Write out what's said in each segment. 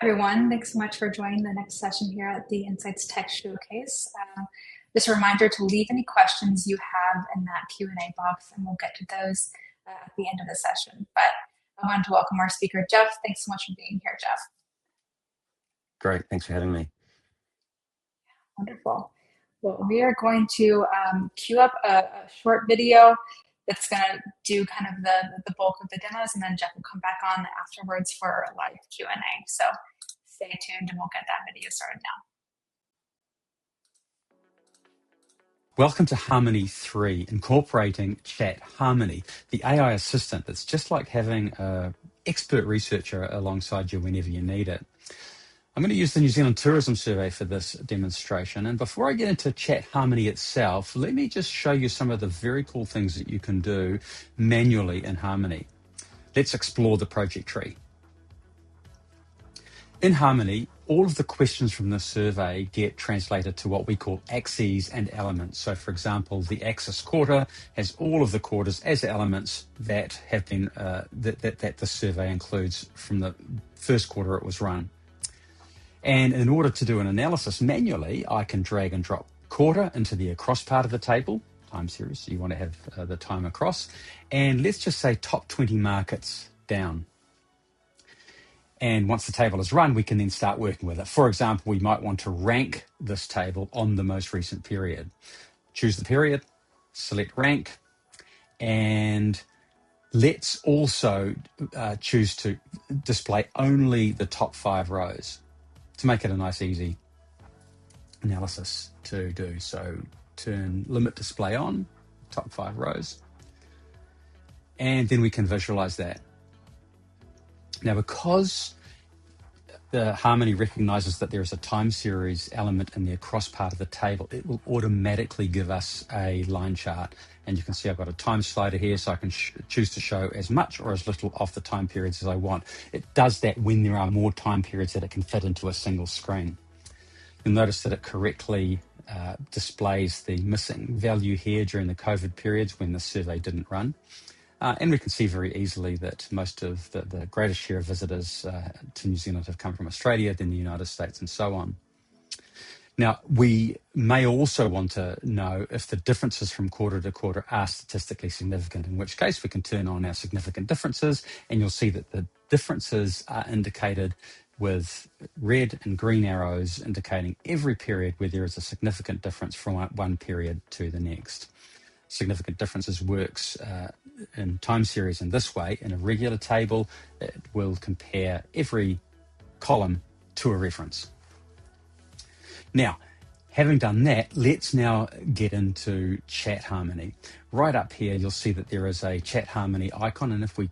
Everyone. Thanks so much for joining the next session here at the Insights Tech Showcase. Just a reminder to leave any questions you have in that Q&A box, and we'll get to those at the end of the session. But I wanted to welcome our speaker, Geoff. Thanks so much for being here, Geoff. Great. Thanks for having me. Wonderful. Well, we are going to queue up a short video that's going to do kind of the bulk of the demos, and then Geoff will come back on afterwards for a live Q&A. So stay tuned and we'll get that video started now. Welcome to Harmony 3, incorporating Chat Harmony, the AI assistant that's just like having an expert researcher alongside you whenever you need it. I'm going to use the New Zealand Tourism Survey for this demonstration. And before I get into Chat Harmony itself, let me just show you some of the very cool things that you can do manually in Harmony. Let's explore the project tree. In Harmony, all of the questions from the survey get translated to what we call axes and elements. So, for example, the axis quarter has all of the quarters as elements that have been that the survey includes from the first quarter it was run. And in order to do an analysis manually, I can drag and drop quarter into the across part of the table, time series, so you want to have the time across. And let's just say top 20 markets down. And once the table is run, we can then start working with it. For example, we might want to rank this table on the most recent period. Choose the period, select rank, and let's also choose to display only the top 5 rows to make it a nice, easy analysis to do. So turn limit display on, top 5 rows, and then we can visualize that. Now, because the Harmony recognizes that there is a time series element in the across part of the table, it will automatically give us a line chart. And you can see I've got a time slider here, so I can choose to show as much or as little of the time periods as I want. It does that when there are more time periods that it can fit into a single screen. You'll notice that it correctly displays the missing value here during the COVID periods when the survey didn't run. And we can see very easily that most of the greatest share of visitors to New Zealand have come from Australia, then the United States, and so on. Now, we may also want to know if the differences from quarter to quarter are statistically significant, in which case we can turn on our significant differences, and you'll see that the differences are indicated with red and green arrows indicating every period where there is a significant difference from one period to the next. Significant differences works in time series in this way. In a regular table, it will compare every column to a reference. Now, having done that, let's now get into Chat Harmony. Right up here, you'll see that there is a Chat Harmony icon, and if we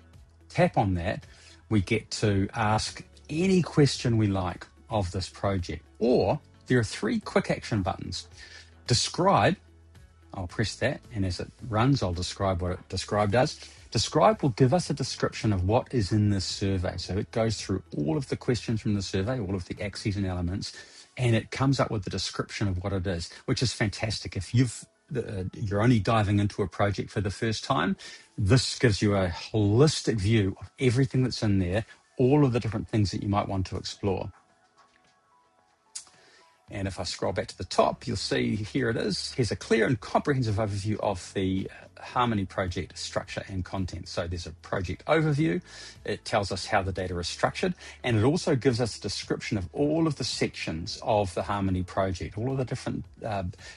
tap on that, we get to ask any question we like of this project. Or there are 3 quick action buttons. Describe, I'll press that, and as it runs, I'll describe what describe does. Describe will give us a description of what is in this survey. So it goes through all of the questions from the survey, all of the axes and elements, and it comes up with the description of what it is, which is fantastic. If you're only diving into a project for the first time, this gives you a holistic view of everything that's in there, all of the different things that you might want to explore. And if I scroll back to the top, you'll see here it is. Here's a clear and comprehensive overview of the Harmony project structure and content. So there's a project overview. It tells us how the data is structured, and it also gives us a description of all of the sections of the Harmony project, all of the different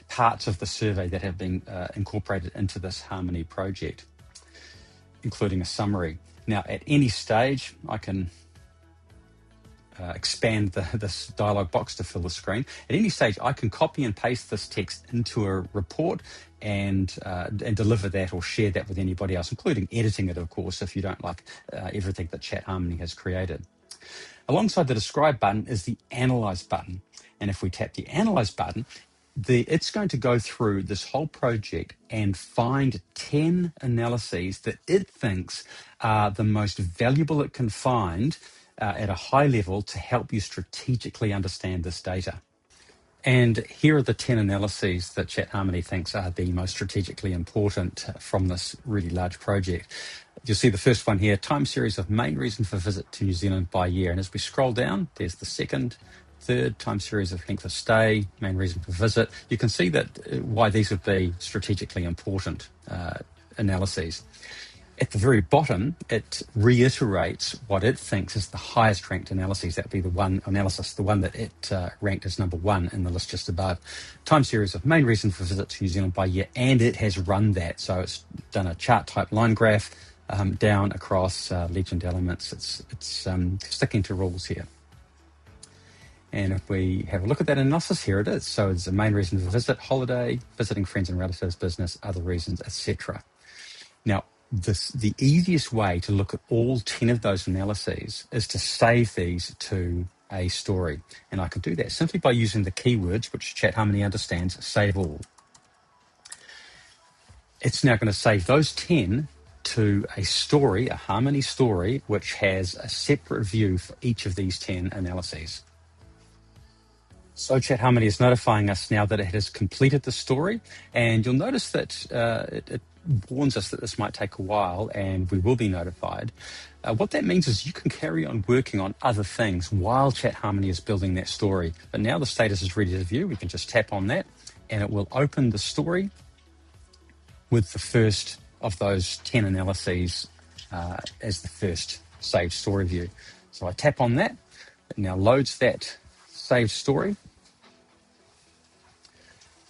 parts of the survey that have been incorporated into this Harmony project, including a summary. Now, at any stage, I can expand this dialog box to fill the screen. At any stage, I can copy and paste this text into a report and deliver that or share that with anybody else, including editing it, of course, if you don't like everything that Chat Harmony has created. Alongside the Describe button is the Analyze button. And if we tap the Analyze button, it's going to go through this whole project and find 10 analyses that it thinks are the most valuable it can find at a high level to help you strategically understand this data. And here are the 10 analyses that Chat Harmony thinks are the most strategically important from this really large project. you'll see the first one here, time series of main reason for visit to New Zealand by year. And as we scroll down, there's the second, third, time series of length of stay, main reason for visit. You can see that why these would be strategically important analyses. At the very bottom, it reiterates what it thinks is the highest ranked analyses. That would be the one that it ranked as number one in the list just above. Time series of main reason for visit to New Zealand by year, and it has run that. So it's done a chart type line graph down across legend elements. It's sticking to rules here. And if we have a look at that analysis, here it is. So it's the main reason for visit, holiday, visiting friends and relatives, business, other reasons, etc. Now, the easiest way to look at all 10 of those analyses is to save these to a story. And I can do that simply by using the keywords, which Chat Harmony understands, save all. It's now going to save those 10 to a story, a Harmony story, which has a separate view for each of these 10 analyses. So Chat Harmony is notifying us now that it has completed the story, and you'll notice that it warns us that this might take a while, and we will be notified. What that means is you can carry on working on other things while Chat Harmony is building that story. But now the status is ready to view. We can just tap on that, and it will open the story with the first of those 10 analyses as the first saved story view. So I tap on that. It now loads that saved story.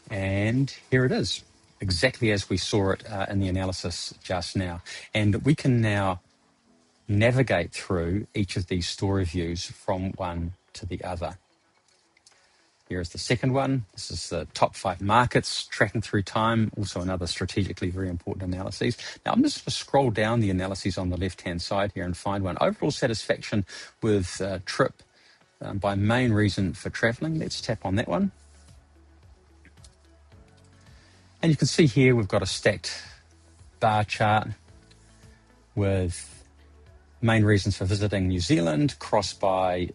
And here it is, exactly as we saw it in the analysis just now. And we can now navigate through each of these story views from one to the other. Here's the second one. This is the top 5 markets, tracking through time, also another strategically very important analysis. Now, I'm just going to scroll down the analyses on the left-hand side here and find one. Overall satisfaction with trip by main reason for travelling. Let's tap on that one. And you can see here we've got a stacked bar chart with main reasons for visiting New Zealand crossed by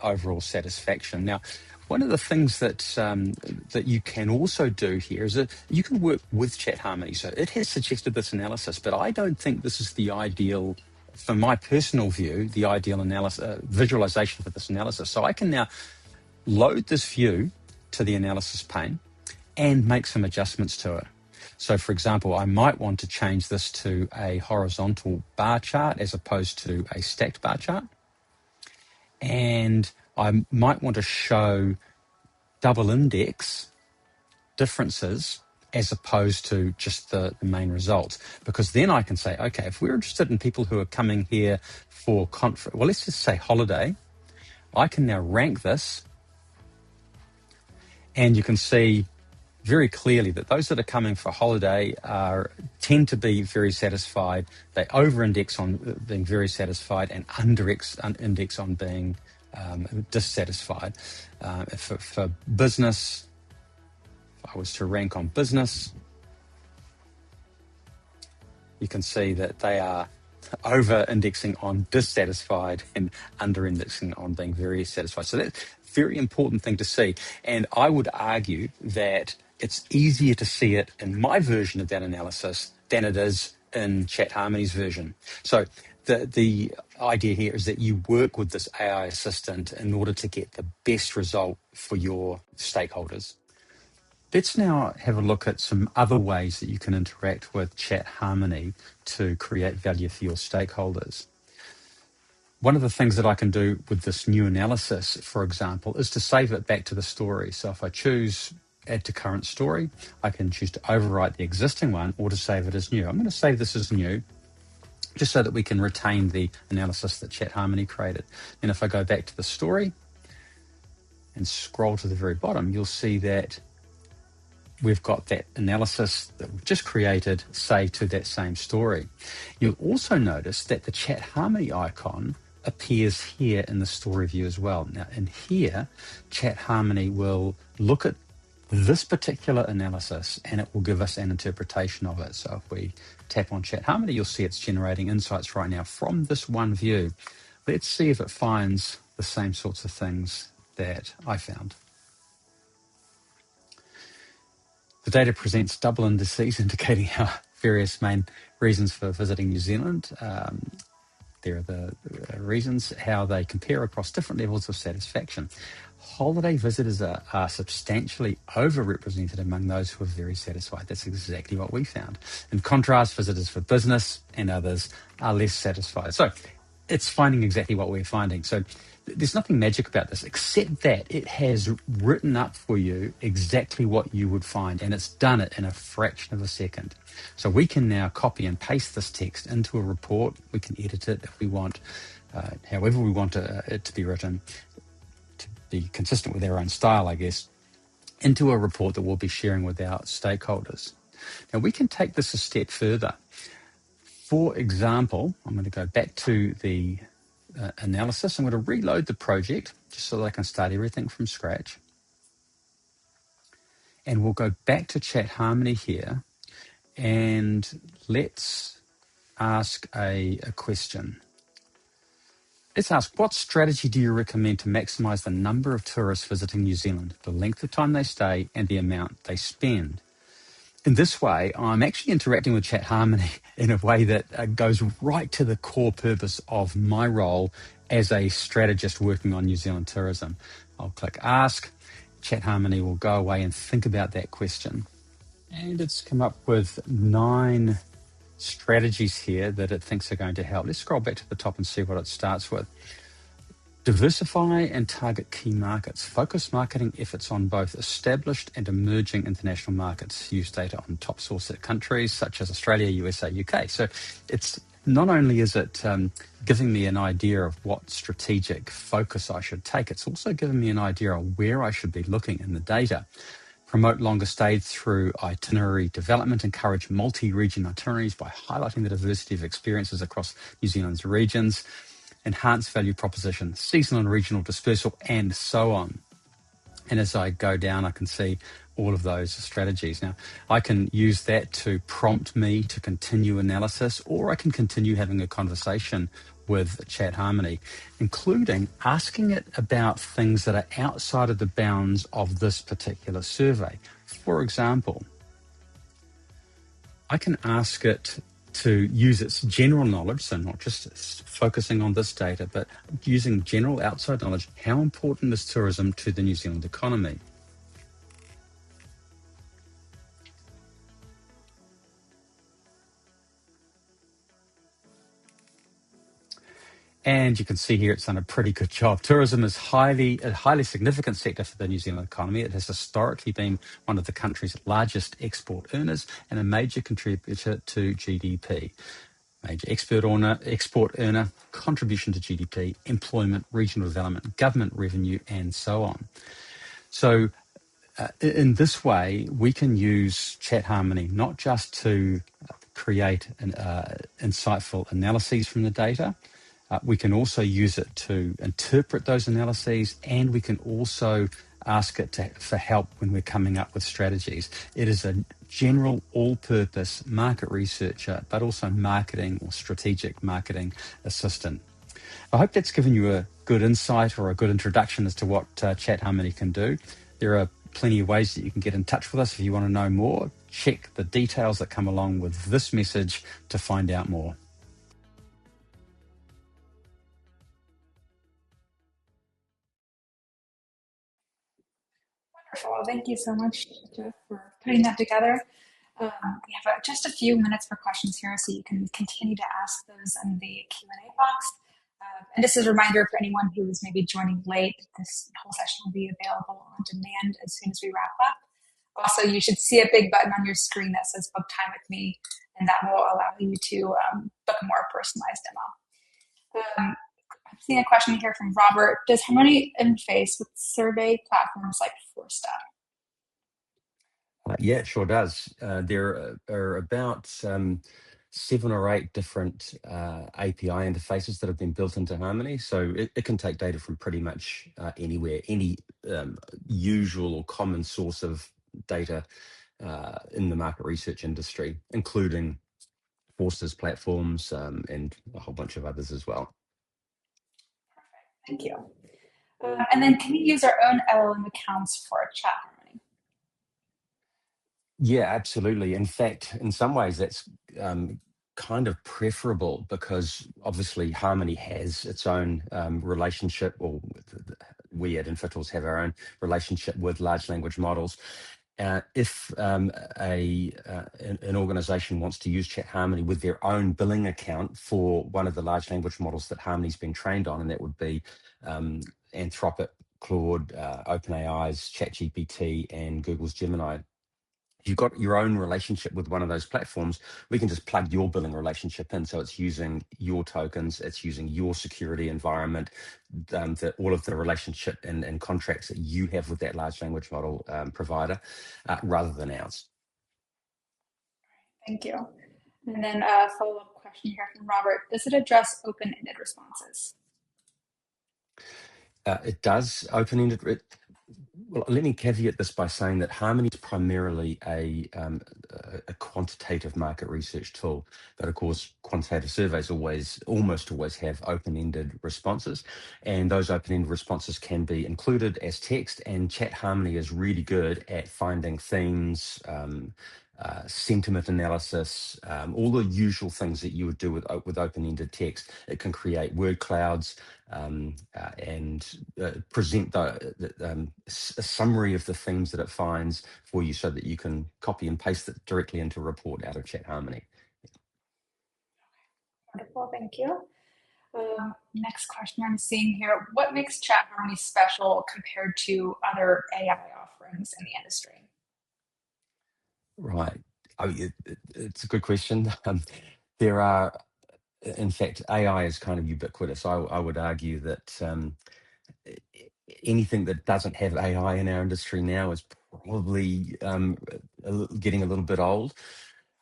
overall satisfaction. Now, one of the things that that you can also do here is that you can work with Chat Harmony. So it has suggested this analysis, but I don't think this is the ideal, from my personal view, the ideal analysis visualization for this analysis. So I can now load this view to the analysis pane and make some adjustments to it. So, for example, I might want to change this to a horizontal bar chart as opposed to a stacked bar chart. And I might want to show double index differences as opposed to just the main results. Because then I can say, okay, if we're interested in people who are coming here for conference, well, let's just say holiday, I can now rank this, and you can see very clearly that those that are coming for holiday tend to be very satisfied. They over-index on being very satisfied and under-index on being dissatisfied. For business, if I was to rank on business, you can see that they are over-indexing on dissatisfied and under-indexing on being very satisfied. So that's a very important thing to see. And I would argue that it's easier to see it in my version of that analysis than it is in Chat Harmony's version. So the idea here is that you work with this AI assistant in order to get the best result for your stakeholders. Let's now have a look at some other ways that you can interact with Chat Harmony to create value for your stakeholders. One of the things that I can do with this new analysis, for example, is to save it back to the story. So if I choose Add to Current Story, I can choose to overwrite the existing one or to save it as new. I'm going to save this as new, just so that we can retain the analysis that Chat Harmony created. And if I go back to the story and scroll to the very bottom, you'll see that we've got that analysis that we've just created saved to that same story. You'll also notice that the Chat Harmony icon appears here in the story view as well. Now, in here, Chat Harmony will look at this particular analysis and it will give us an interpretation of it. So if we tap on Chat Harmony, you'll see it's generating insights right now from this one view. Let's see if it finds the same sorts of things that I found. The data presents double indices indicating how various main reasons for visiting New Zealand. There are the reasons how they compare across different levels of satisfaction. Holiday visitors are substantially overrepresented among those who are very satisfied. That's exactly what we found. In contrast, visitors for business and others are less satisfied. So it's finding exactly what we're finding. So there's nothing magic about this, except that it has written up for you exactly what you would find, and it's done it in a fraction of a second. So we can now copy and paste this text into a report. We can edit it if we want, however we want it to be written, to be consistent with our own style, I guess, into a report that we'll be sharing with our stakeholders. Now, we can take this a step further. For example, I'm going to go back to the analysis. I'm going to reload the project just so that I can start everything from scratch. And we'll go back to Chat Harmony here, and let's ask a question. Let's ask, what strategy do you recommend to maximise the number of tourists visiting New Zealand, the length of time they stay, and the amount they spend? In this way, I'm actually interacting with Chat Harmony in a way that goes right to the core purpose of my role as a strategist working on New Zealand tourism. I'll click Ask. Chat Harmony will go away and think about that question. And it's come up with 9 strategies here that it thinks are going to help. Let's scroll back to the top and see what it starts with. Diversify and target key markets. Focus marketing efforts on both established and emerging international markets. Use data on top source countries such as Australia, USA, UK. So it's not only is it giving me an idea of what strategic focus I should take, it's also giving me an idea of where I should be looking in the data. Promote longer stays through itinerary development. Encourage multi-region itineraries by highlighting the diversity of experiences across New Zealand's regions. Enhance value proposition, seasonal and regional dispersal, and so on. And as I go down, I can see all of those strategies. Now, I can use that to prompt me to continue analysis, or I can continue having a conversation with Chat Harmony, including asking it about things that are outside of the bounds of this particular survey. For example, I can ask it to use its general knowledge, so not just focusing on this data, but using general outside knowledge, how important is tourism to the New Zealand economy? And you can see here it's done a pretty good job. Tourism is a highly significant sector for the New Zealand economy. It has historically been one of the country's largest export earners and a major contributor to GDP. Major export earner, contribution to GDP, employment, regional development, government revenue, and so on. So in this way, we can use Chat Harmony not just to create insightful analyses from the data. We can also use it to interpret those analyses, and we can also ask it for help when we're coming up with strategies. It is a general all-purpose market researcher, but also marketing or strategic marketing assistant. I hope that's given you a good insight or a good introduction as to what Chat Harmony can do. There are plenty of ways that you can get in touch with us if you want to know more. Check the details that come along with this message to find out more. Wonderful. Well, thank you so much, Geoff, for putting that together. We have just a few minutes for questions here, so you can continue to ask those in the Q&A box. And just as a reminder for anyone who is maybe joining late, this whole session will be available on demand as soon as we wrap up. Also, you should see a big button on your screen that says Book Time with Me, and that will allow you to book a more personalized demo. I'm seeing a question here from Robert. Does Harmoni interface with survey platforms like Forsta? Yeah, it sure does. There are about 7 or 8 different API interfaces that have been built into Harmony. So it can take data from pretty much anywhere, any usual or common source of data in the market research industry, including Forster's platforms and a whole bunch of others as well. Thank you. And then can we use our own LLM accounts for Chat Harmony? Yeah, absolutely. In fact, in some ways, that's kind of preferable because obviously Harmony has its own relationship, or we at Infitools have our own relationship with large language models. If an organization wants to use Chat Harmony with their own billing account for one of the large language models that Harmony's been trained on, and that would be Anthropic, Claude, OpenAI's ChatGPT, and Google's Gemini. If you've got your own relationship with one of those platforms, we can just plug your billing relationship in. So it's using your tokens, it's using your security environment, all of the relationship and contracts that you have with that large language model provider, rather than ours. Thank you. And then a follow-up question here from Robert. Does it address open-ended responses? It does open-ended. Well, let me caveat this by saying that Harmony is primarily a quantitative market research tool, but of course, quantitative surveys almost always have open-ended responses, and those open-ended responses can be included as text. And Chat Harmony is really good at finding themes, sentiment analysis, all the usual things that you would do with open-ended text. It can create word clouds and present a summary of the themes that it finds for you so that you can copy and paste it directly into a report out of Chat Harmony. Wonderful, thank you. Next question I'm seeing here. What makes Chat Harmony special compared to other AI offerings in the industry? Right. It's a good question. There are, in fact, AI is kind of ubiquitous. I would argue that anything that doesn't have AI in our industry now is probably getting a little bit old.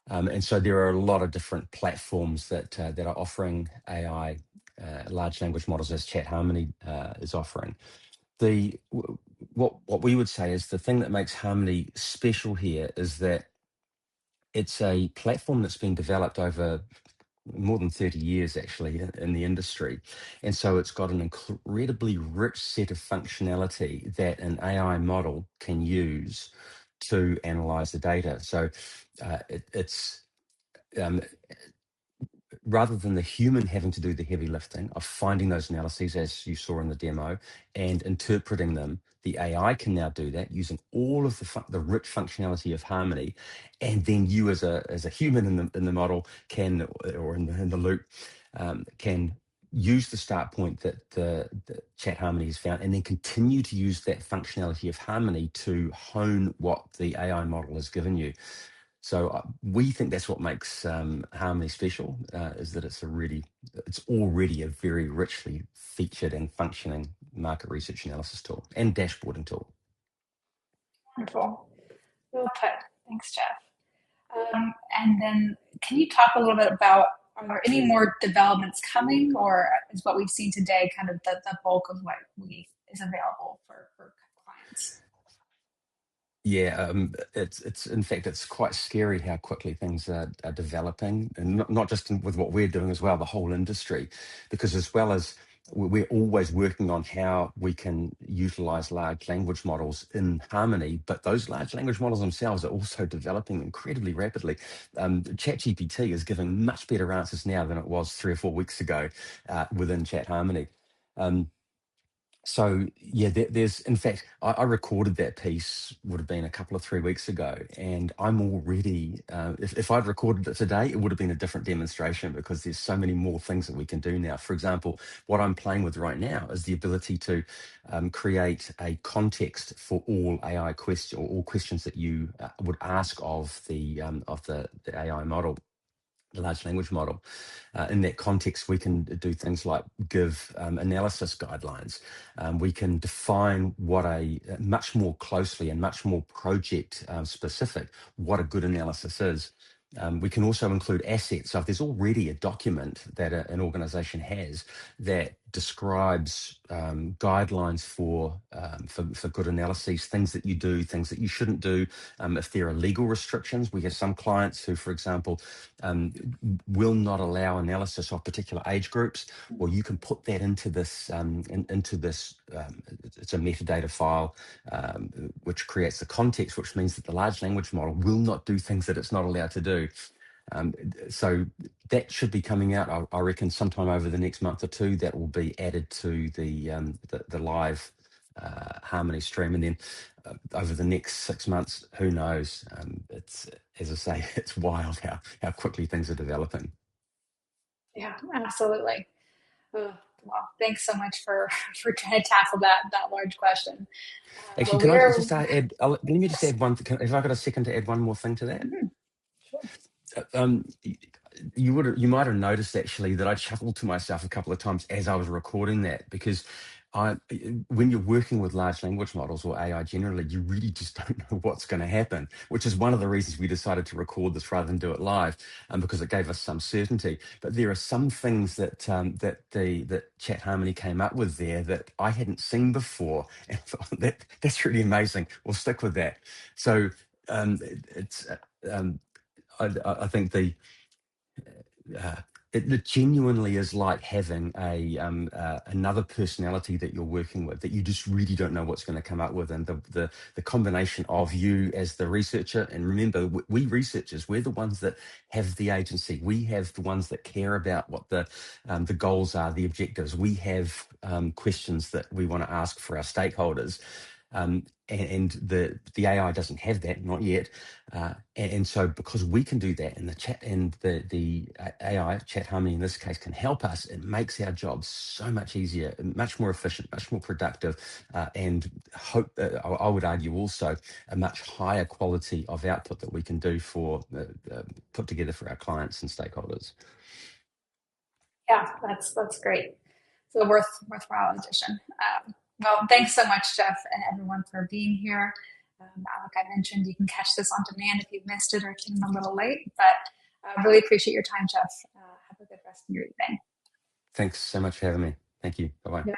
And so there are a lot of different platforms that are offering AI, large language models, as Chat Harmony is offering. What we would say is the thing that makes Harmony special here is that it's a platform that's been developed over more than 30 years actually in the industry. And so it's got an incredibly rich set of functionality that an AI model can use to analyze the data. So it's rather than the human having to do the heavy lifting of finding those analyses, as you saw in the demo, and interpreting them, the AI can now do that using all of the rich functionality of Harmony, and then you as a human in the model can, or in the loop, can use the start point that the Chat Harmony has found, and then continue to use that functionality of Harmony to hone what the AI model has given you. So we think that's what makes Harmony special, is that it's already a very richly featured and functioning market research analysis tool and dashboarding tool. Wonderful. Well put. Thanks, Geoff. And then can you talk a little bit about, are there any more developments coming, or is what we've seen today kind of the bulk of what is available for clients? Yeah, it's in fact, it's quite scary how quickly things are developing, and not just with what we're doing as well, the whole industry, because as well as we're always working on how we can utilize large language models in Harmony, but those large language models themselves are also developing incredibly rapidly. ChatGPT is giving much better answers now than it was 3 or 4 weeks ago within Chat Harmony. So yeah, there's, in fact, I recorded that piece, would have been a couple of 3 weeks ago, and I'm already, if I'd recorded it today, it would have been a different demonstration because there's so many more things that we can do now. For example, what I'm playing with right now is the ability to create a context for all AI questions, or all questions that you would ask of the AI model, the large language model. In that context, we can do things like give analysis guidelines. We can define what much more closely and much more project specific, what a good analysis is. We can also include assets. So if there's already a document that an organization has that describes guidelines for good analyses, things that you do, things that you shouldn't do. If there are legal restrictions, we have some clients who, for example, um, will not allow analysis of particular age groups. Well, you can put that into this into this. It's a metadata file which creates the context, which means that the large language model will not do things that it's not allowed to do. So that should be coming out, I reckon, sometime over the next month or two. That will be added to the live Harmony stream, and then over the next 6 months, who knows? It's, as I say, it's wild how quickly things are developing. Yeah, absolutely. Well, thanks so much for trying to tackle that large question. Actually, Well, can I we're just add? Let me just add one. Have I got a second to add one more thing to that? Sure. You might have noticed actually that I chuckled to myself a couple of times as I was recording that, because when you're working with large language models or AI generally, you really just don't know what's going to happen, which is one of the reasons we decided to record this rather than do it live, because it gave us some certainty. But there are some things that that Chat Harmony came up with there that I hadn't seen before, and that's really amazing. We'll stick with that. So it's. I think it genuinely is like having another personality that you're working with, that you just really don't know what's going to come up with, and the combination of you as the researcher. And remember, we researchers, we're the ones that have the agency. We have the ones that care about what the goals are, the objectives. We have questions that we want to ask for our stakeholders. And the AI doesn't have that, not yet, and so because we can do that, and the chat and the AI Chat Harmony in this case can help us, it makes our jobs so much easier, much more efficient, much more productive, and I would argue also a much higher quality of output that we can do for put together for our clients and stakeholders. Yeah, that's great. So worthwhile addition. Well, thanks so much, Geoff, and everyone for being here. Like I mentioned, you can catch this on demand if you've missed it or came in a little late. But I really appreciate your time, Geoff. Have a good rest of your evening. Thanks so much for having me. Thank you. Bye-bye. Yeah.